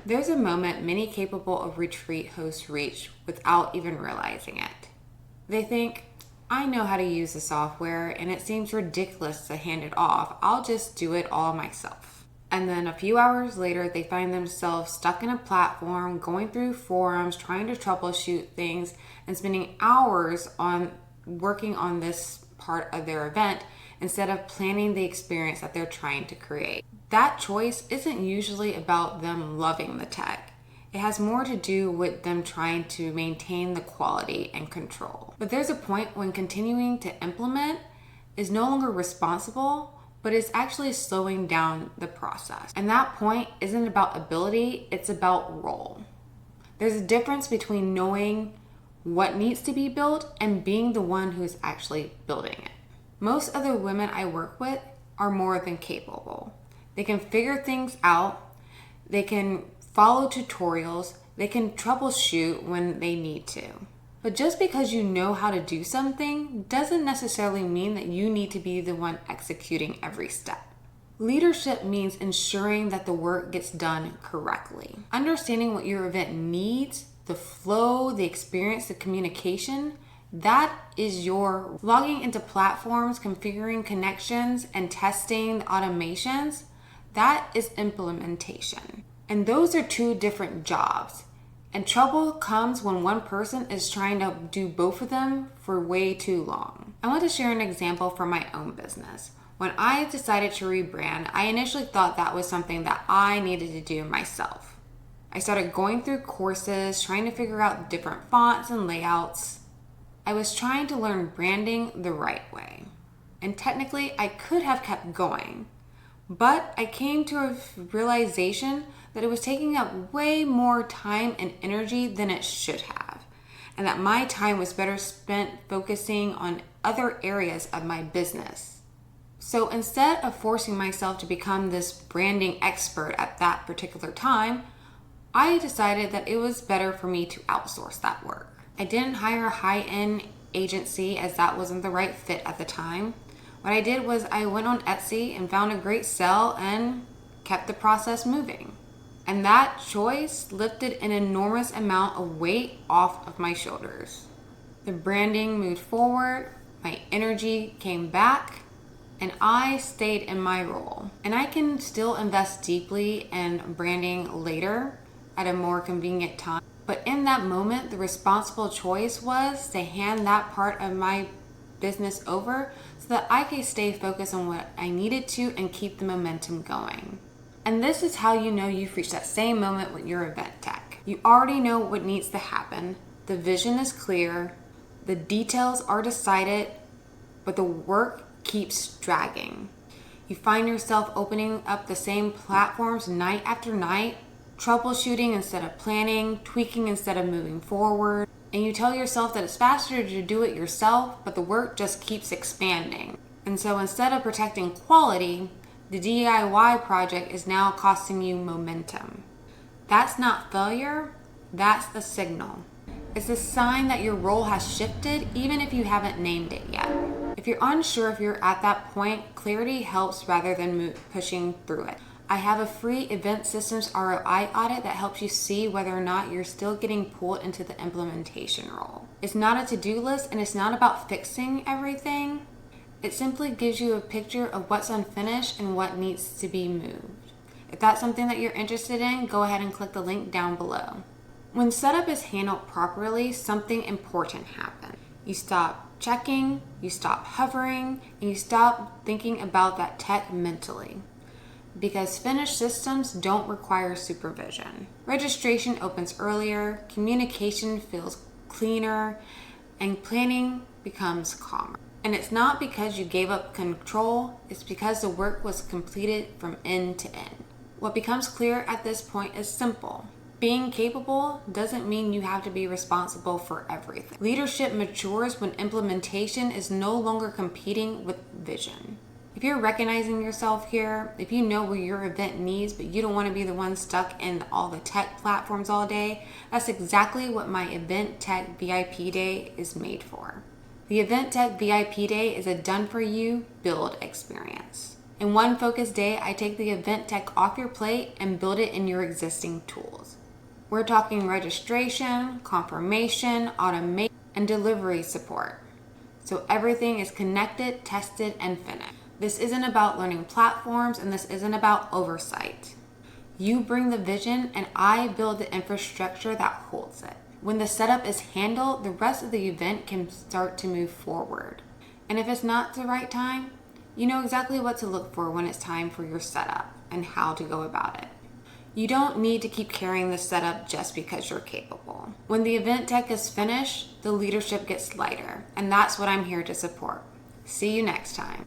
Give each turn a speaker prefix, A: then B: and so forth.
A: There's a moment many capable of retreat hosts reach without even realizing it. They think, I know how to use the software and it seems ridiculous to hand it off. I'll just do it all myself. And then a few hours later, they find themselves stuck in a platform, going through forums, trying to troubleshoot things, and spending hours on working on this part of their event instead of planning the experience that they're trying to create. That choice isn't usually about them loving the tech. It has more to do with them trying to maintain the quality and control. But there's a point when continuing to implement is no longer responsible, but it's actually slowing down the process. And that point isn't about ability, it's about role. There's a difference between knowing what needs to be built and being the one who's actually building it. Most other women I work with are more than capable. They can figure things out, they can follow tutorials, they can troubleshoot when they need to. But just because you know how to do something doesn't necessarily mean that you need to be the one executing every step. Leadership means ensuring that the work gets done correctly. Understanding what your event needs, the flow, the experience, the communication, that is your logging into platforms, configuring connections, and testing the automations. That is implementation. And those are two different jobs. And trouble comes when one person is trying to do both of them for way too long. I want to share an example from my own business. When I decided to rebrand, I initially thought that was something that I needed to do myself. I started going through courses, trying to figure out different fonts and layouts. I was trying to learn branding the right way. And technically, I could have kept going. But I came to a realization that it was taking up way more time and energy than it should have, and that my time was better spent focusing on other areas of my business. So instead of forcing myself to become this branding expert at that particular time, I decided that it was better for me to outsource that work. I didn't hire a high-end agency as that wasn't the right fit at the time. What I did was I went on Etsy and found a great sell and kept the process moving. And that choice lifted an enormous amount of weight off of my shoulders. The branding moved forward, my energy came back, and I stayed in my role. And I can still invest deeply in branding later at a more convenient time. But in that moment, the responsible choice was to hand that part of my business over so that I could stay focused on what I needed to and keep the momentum going. And this is how you know you've reached that same moment with your event tech. You already know what needs to happen. The vision is clear. The details are decided, but the work keeps dragging. You find yourself opening up the same platforms night after night, troubleshooting instead of planning, tweaking instead of moving forward. And you tell yourself that it's faster to do it yourself, but the work just keeps expanding. And so instead of protecting quality, the DIY project is now costing you momentum. That's not failure, that's a signal. It's a sign that your role has shifted even if you haven't named it yet. If you're unsure if you're at that point, clarity helps rather than pushing through it. I have a free event systems ROI audit that helps you see whether or not you're still getting pulled into the implementation role. It's not a to-do list and it's not about fixing everything. It simply gives you a picture of what's unfinished and what needs to be moved. If that's something that you're interested in, go ahead and click the link down below. When setup is handled properly, something important happens. You stop checking, you stop hovering, and you stop thinking about that tech mentally. Because finished systems don't require supervision. Registration opens earlier, communication feels cleaner, and planning becomes calmer. And it's not because you gave up control, it's because the work was completed from end to end. What becomes clear at this point is simple. Being capable doesn't mean you have to be responsible for everything. Leadership matures when implementation is no longer competing with vision. If you're recognizing yourself here, if you know what your event needs, but you don't want to be the one stuck in all the tech platforms all day, that's exactly what my Event Tech VIP Day is made for. The Event Tech VIP Day is a done-for-you build experience. In one focused day, I take the event tech off your plate and build it in your existing tools. We're talking registration, confirmation, automation, and delivery support. So everything is connected, tested, and finished. This isn't about learning platforms, and this isn't about oversight. You bring the vision, and I build the infrastructure that holds it. When the setup is handled, the rest of the event can start to move forward. And if it's not the right time, you know exactly what to look for when it's time for your setup and how to go about it. You don't need to keep carrying the setup just because you're capable. When the event tech is finished, the leadership gets lighter, and that's what I'm here to support. See you next time.